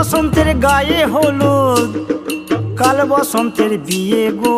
বসন্তের গায়ে হলুদ, কাল বসন্তের বিয়ে গো।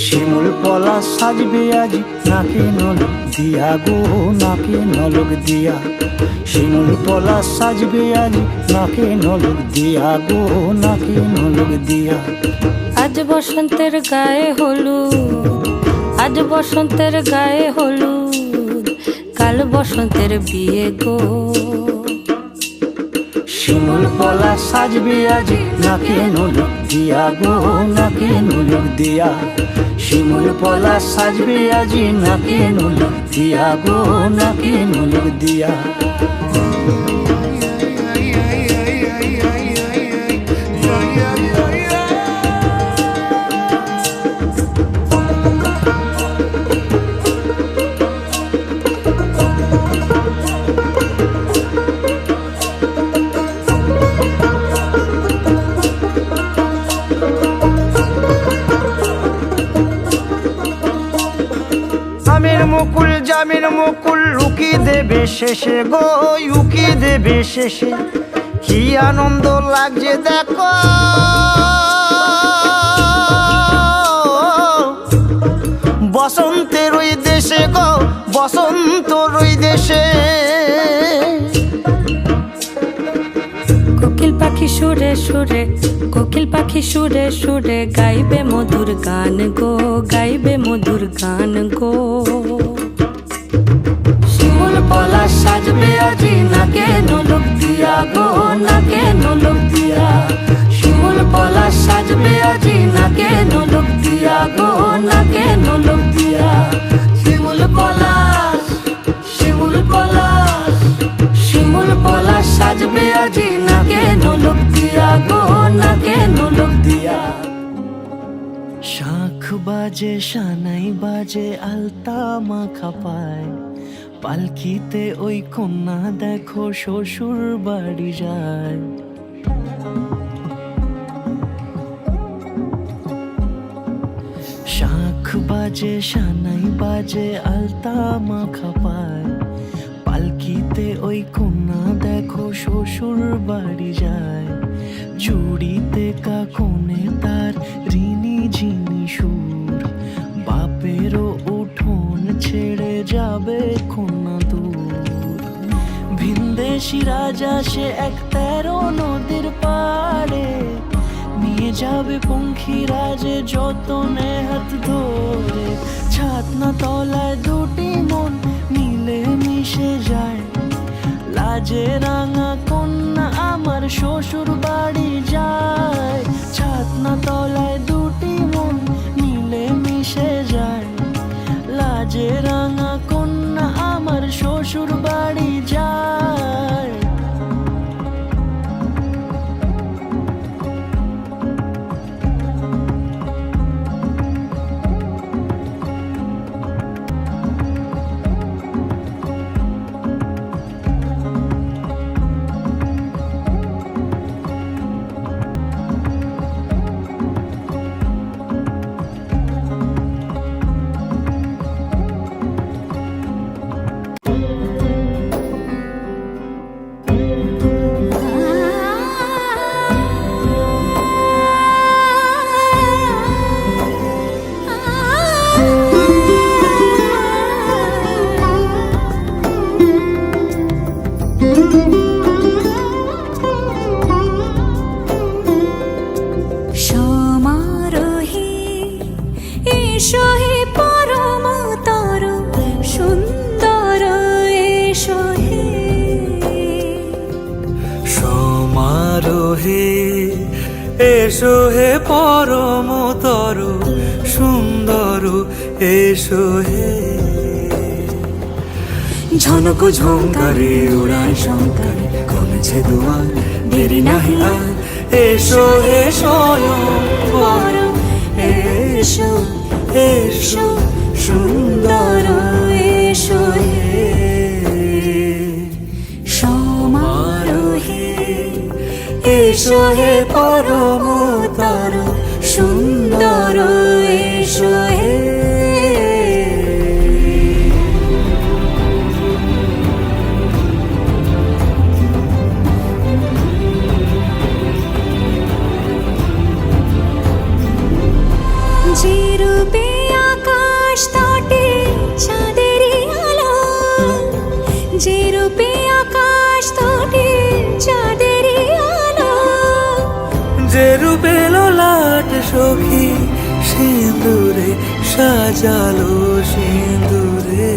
শিমুল পলা সাজবে আজ নাকে নলক দিয়া গো, নাকে নলক দিয়া। শিমুল পলা সাজবে আজ নাকে নলক দিয়া গো, নাকে নলক দিয়া। আজ বসন্তের গায়ে হলুদ, আজ বসন্তের গায়ে হলুদ, কাল বসন্তের বিয়ে গো। শিমুল পলা সাজবে আজ নাকে নলক দিয়া গো, নাকে নলক দিয়া। শিমুল পলা সাজবে আজ নাকে নলক দিয়া গো, নাকে নলক দিয়া। আমের মুকুল জামের মুকুল লুকি দেবে শেষে গো, উকি দেবে শেষে। কি আনন্দ লাগছে দেখো, বসন্তের ওই দেশে গো, বসন্তর ওই দেশে। কোকিল পাখি সুরে সুরে, কোকিল পাখি সুরে সুরে গাইবে মধুর গান গো, গাইবে মধুর গান গো। শিমুল পলা সাজবে আজি নাকে নলক দিয়া গো, নাকে নলক দিয়া। শিমুল পলা সাজবে আজি নাকে নলক দিয়া গো, নাকে নলক দিয়া। শিমুল পলাশ, শিমুল পলাশ, শিমুল পলাশ সাজবে আজি নাকে নলক দিয়া গো, নাকে নলক দিয়া। শাঁখ বাজে সানাই বাজে আলতা মাখা পায়, পালকিতে ওই কন্যা দেখো শ্বশুর বাড়ি যায়। শাঁখ বাজে সানাই বাজে আলতা মাখা পায়, পালকিতে ওই কন্যা দেখো শ্বশুর বাড়ি যায়। চুড়িতে কাকনে তার ঋণী ঝিনি সুর, বাপেরও উঠোন ছেড়ে যাবে কন্যা দূর। ভিনদেশি রাজা সে এক 13 নদীর পাড়ে, নিয়ে যাবে পঙ্খী রাজে যতনে হাত ধরে। ছাতনা তলায় দুটি মন মিলে মিশে যায়, লাজে রাঙা কন্যা আমার শ্বশুর বাড়ি যায়। ছাতনা তলায় দুটি মন মিলে মিশে যায়, লাজে রাঙা কন্যা আমার শ্বশুর বাড়ি যায়। এসো হে পরমতর সুন্দর, এসো হে। ঝনক ঝঙ্কারে উড়ায় শঙ্কারে, কমেছে দুয়ার দেরি নাহি আর। এসো হে স্বয়ং পরম, এসো এসো সুন্দর, এসো হে সমারোহে। এসো হে পরমতর সুন্দর, এসো হে। যে রূপে আকাশ তটে চাঁদেরই আলো, যে রূপে লোলাট সখী সিঁদুরে সাজালো সিঁদুরে।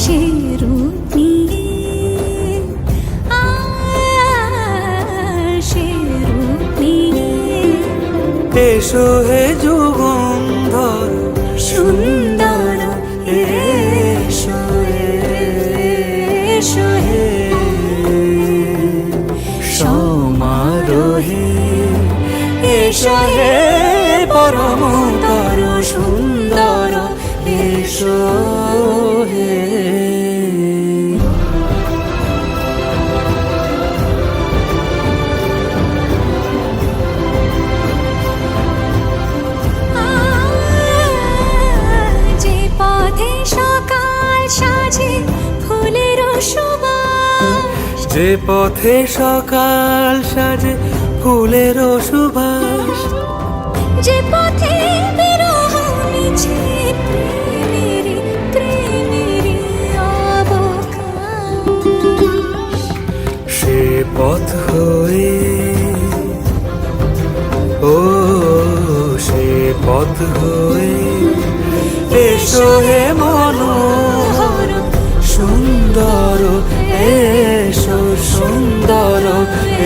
সে রূপ নিয়ে সে রূপ নিয়ে এসো হে যুগন্ধর সুন্দর এসো এসো হে সমারোহে, এসো হে পরমতর সুন্দর এসো হে। যে পথে সকাল সাজে ফুলের সুবাস, যে পথে সকাল সাজে ফুলের সুবাস, যে পথে বিরহ মিছে প্রেমেরই প্রেমেরই অবকাশ, সে পথ হয়ে ও সে পথ হয়ে এসো হে মনোহর সুন্দর এসো সুন্দর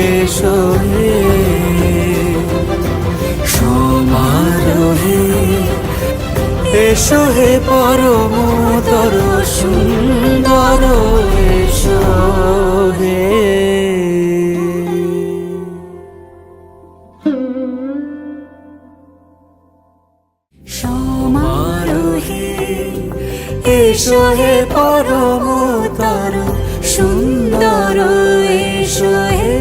এসো হে সমারোহে, এসো হে পরমতর সুন্দর এসো হে। সমারোহে, এসো হে পরমতর সুন্দর এসো হে।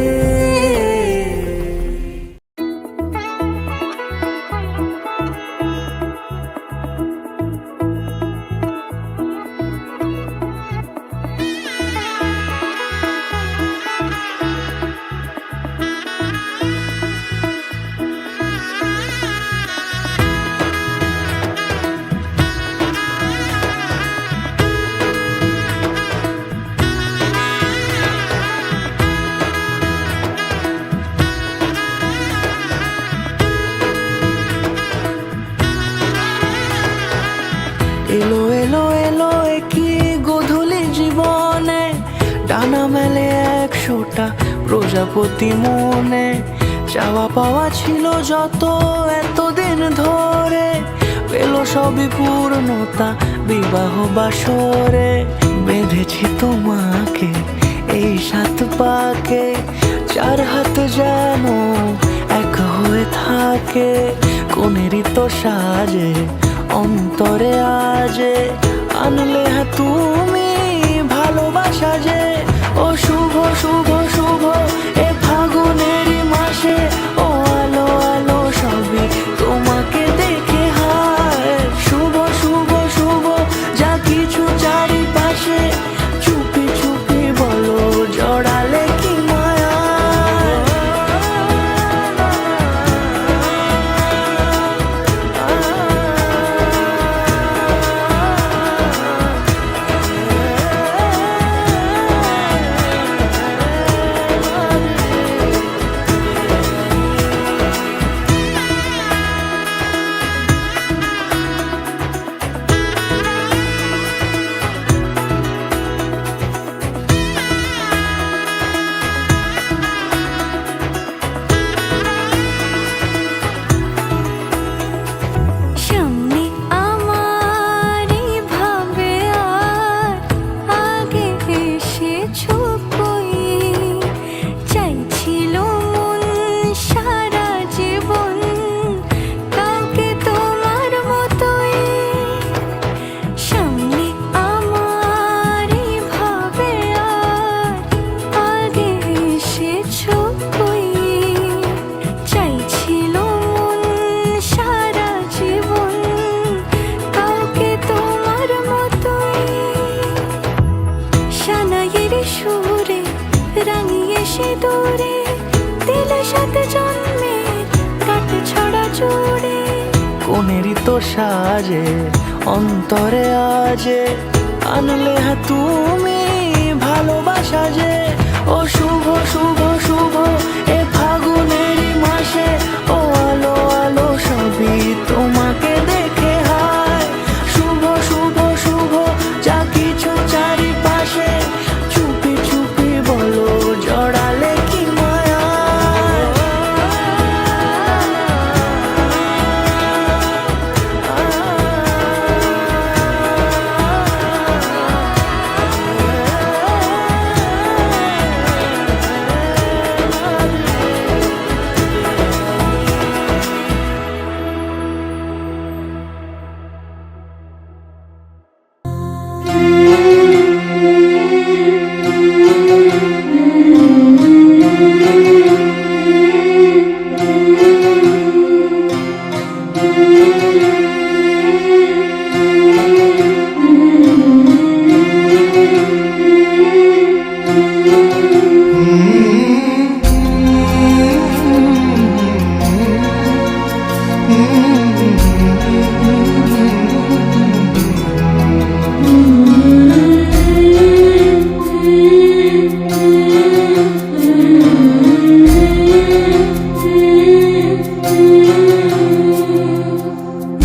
এলো এলো এলো কি গোধূলি জীবনে, ডানা মেলে 100টা প্রজাপতি মনে। চাওয়া পাওয়া ছিল যত এতদিন ধরে, পেল সবই পূর্ণতা বিবাহ বাসরে। বেঁধেছি তোমাকে এই 7 পাকে, 4 হাত যেন এক হয়ে থাকে। কোনেরই তো সাজে অন্তরে আজে, আনলে হ্যাঁ তুমি ভালোবাসা যে। ও শুভ শুভ শুভ এ ফাগুনেরই মাসে, ও আলো আলো সবই তোমাকে দেখে হায়। শুভ শুভ শুভ যা কিছু চারিপাশে, চুপি চুপি বলো জড়ালে কি মায়া। সামনে আমারই ভাবে আর আগে এসেছো কই, চাইছিল মন সারা জীবন কাউকে তোমার মতোই। সামনে আমারই ভাবে আর আগে এসেছো কই, চাইছিল মন সারা জীবন কাউকে তোমার মতোই। সানাইয়ের সুরে রাঙিয়ে সে দূরে, দিলে 7 জন্মের কাট ছড়া জুড়ে। কোনেরই তো সাজে অন্তরে আজে, আনলে তুমি ভালোবাসা যে। ও শুভ শুভ শুভ এ ফাগুনেরই মাসে, ও আলো আলো সবই তোমাকে দেখে হায়। শুভ শুভ শুভ যা কিছু চারিপাশে, চুপি চুপি বলো জড়ালে কি মায়া।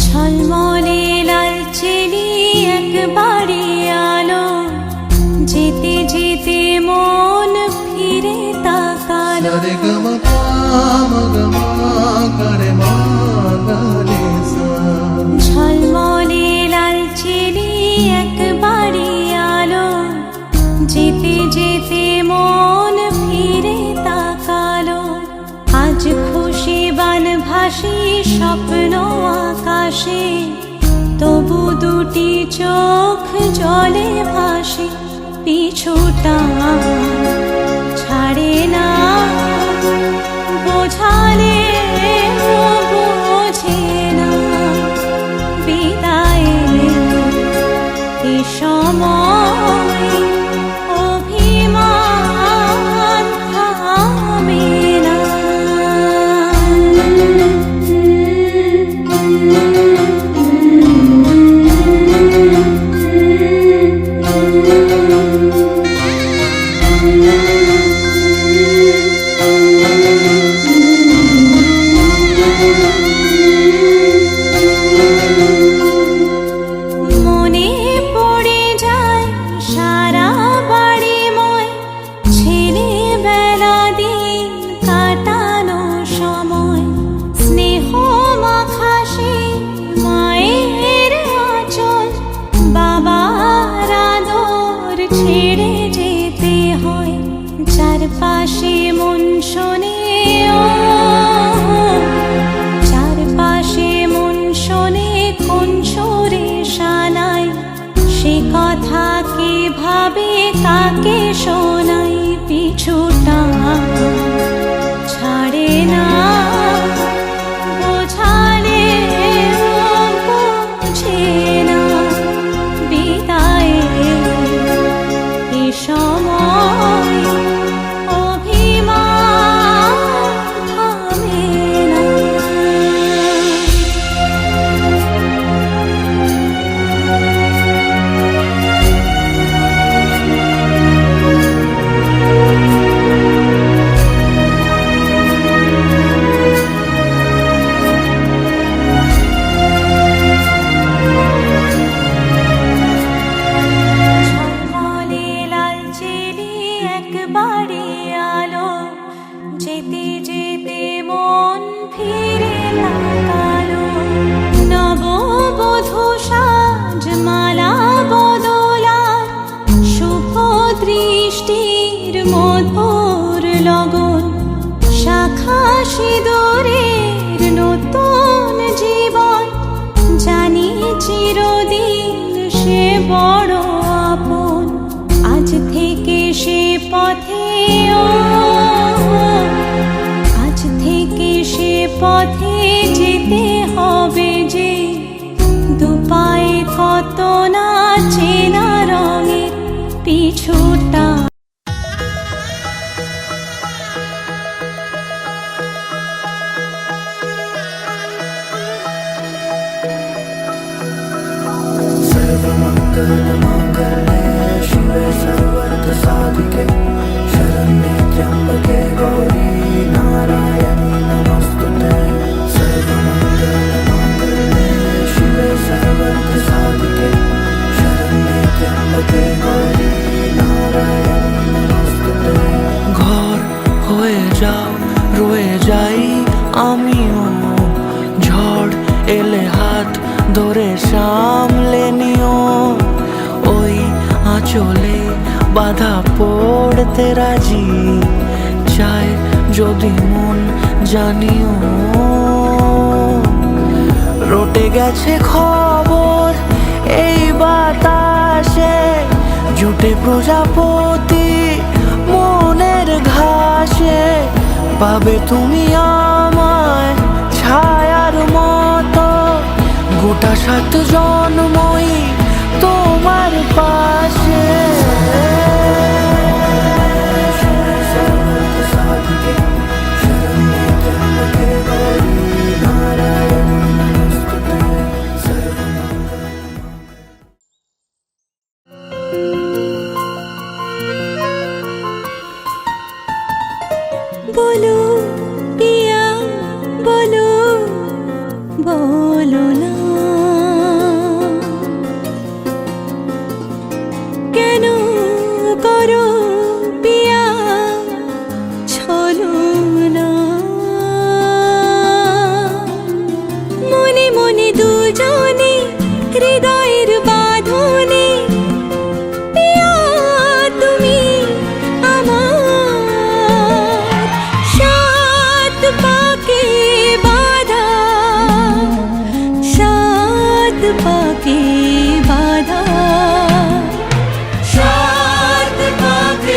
ঝলমলে লাল চেলি একবারে আলো, যেতে যেতে মন ফিরে তাকালো। ঝলমলে লাল চেলি একবারে আলো, যেতে যেতে মন ফিরে তাকালো। আজ খুশি বান ভাসি স্বপ্ন আকাশে, তবু দুটি চোখ জলে ভাসে। পিছুটা ছাড়ে না, বোঝালে বোঝে না। বিদায় এ সময় অভিমান থামে না। মনে পড়ে যায় সারা বাড়িময়, ছেলেবেলা দিন কাটানো সময়। স্নেহ মাখাসে মায়ের আঁচল, বাবার আদর ছেড়ে যেতে হয়। চারপাশে মন শোনে চারপাশে মন শোনে কোন সুরে শানায়। সে কথা কে ভাবে কাকে শোনাই। পিছুটা ছাড়ে না, বোঝালে বোঝে না। বিদায় এ সময় অভিমান থামে না। ঝলমলে লাল চেলি একবারে আলো, যেতে যেতে মন ফিরে তাকালো। নববধূ সাজ মালা বদলার, শুভ দৃষ্টির মধুর লগন। শাখা সিঁদুরের নতুন জীবন, জানি চিরদিন সে বড় আপন। আজ থেকে সে পথে আজ থেকে সে পথে যেতে হবে যে। দুপায়ে কত না চেনা রঙের পিছুটা। सर्वमङ्गलमाङ्गल्ये सर्वमङ्गले शिवे सर्वार्थसाधिके शरण्ये त्र्यम्बके गौरी नारायणी नमोस्तुते सर्वमङ्गलमाङ्गल्ये शिवे सर्वार्थसाधिके शरण्ये त्र्यम्बके गौरी नारायणी नमोस्तुते ঘর হয়ে যাও রয়ে যাই আমিও ঝড় এলে হাত ধরে সামলে নিও ওই আঁচলে বাধা পড়তে রাজি চাই যদি মন জানিও রটে গেছে খবর এই বাতাসে জুটে প্রজাপতি মনের ঘাসে পাবে তুমি আমায় ছায়ার মতো গোটা 7 জন্মই তোমার পাশে বলো পিয়া বলো বলো না কেন করো পিয়া ছলনা মনে মনে দুজনে হৃদয়ের বাঁধনে পিয়া তুমি আমার সাত পাকে বাঁধা সাত পাকে বাঁধা সাত পাকে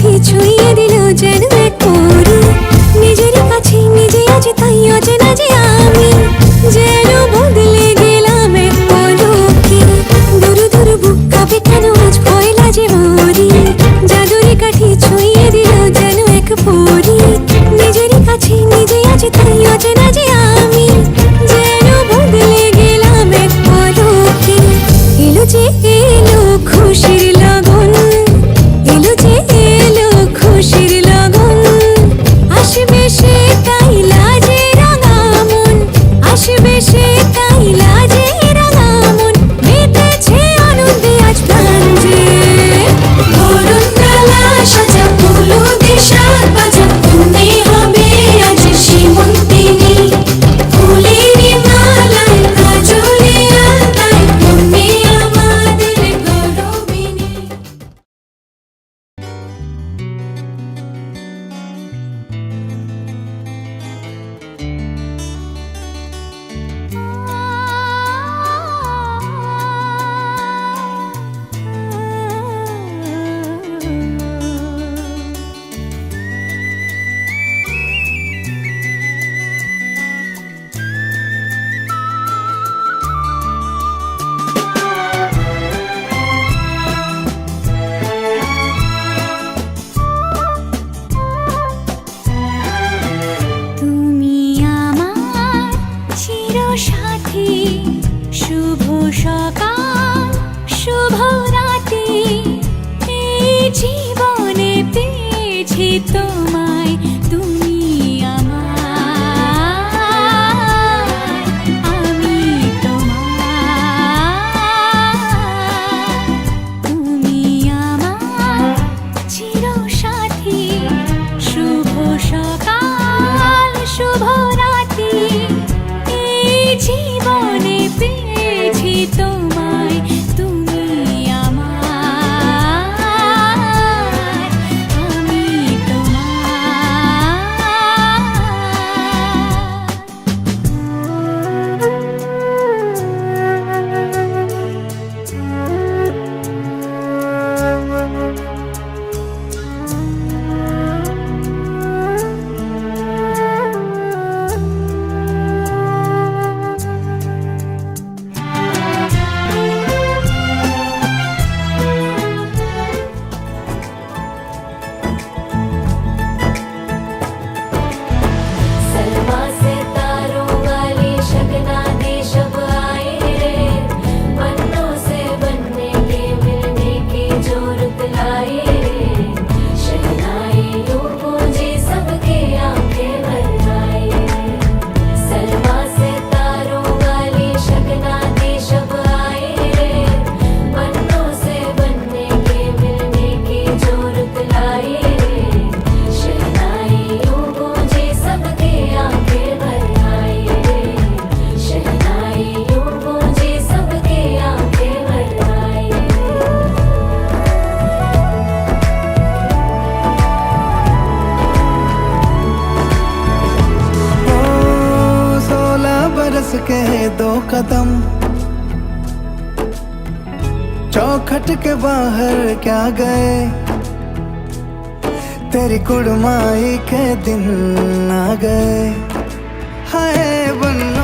কাঠি ছুঁয়ে দিল যেন এক পরী নিজেরই কাছে নিজে আজ তাই অচেনা যে আমি যেন বদলে গেলাম এক পলকে দূর দূর বুক কাঁপে কেন আজ ভয় লাগে মরি জাদুরি কাঠি ছুঁয়ে দিল যেন এক পরী নিজেরই কাছে নিজে আজ তাই অচেনা যে আমি যেন বদলে গেলাম এক পলকে এলো যে এলো খুশির লগন এলো যে এলো খুশির লগন আসবে সে তাই লাজে রাঙা মন আসবে সে তাই লাজে রাঙা মন মেতেছে আনন্দে আজ প্রাণ যে বরণ ডালা সাজা হলুদে সাত বাজা তুমি হবে আজ সীমন্তিনী ফুলের মালায় কাজলে আলতায় তুমি আমাদের গৌরবিনী তুমি আমার চিরসাথী শুভ সকাল শুভ রাতি এই জীবনে পেয়েছি তোমায় তুমি আমার আমি তোমার তুমি আমার চিরসাথী শুভ সকাল শুভ রাতি এই জীবনে পেয়েছি তোমায় তুমি আমার আমি सलमा से तारों वाली शगना दे शब आए रे बनों से बनने के मिलने की जोरत लाए रे शहनाई यूं गूंजी सबके आंखें भर आए सलमा से तारों वाली शगना दे शब आए रे बनों से बनने के मिलने की जोरत लाए रे शहनाई यूं गूंजी सबके आंखें भर आए रे शहनाई यूं गूंजी सबके आंखें भर आए ओ 16 बरस के 2 कदम चौखट के बाहर क्या गए तेरी कुड़माई के दिन आ गए हाय बन्ना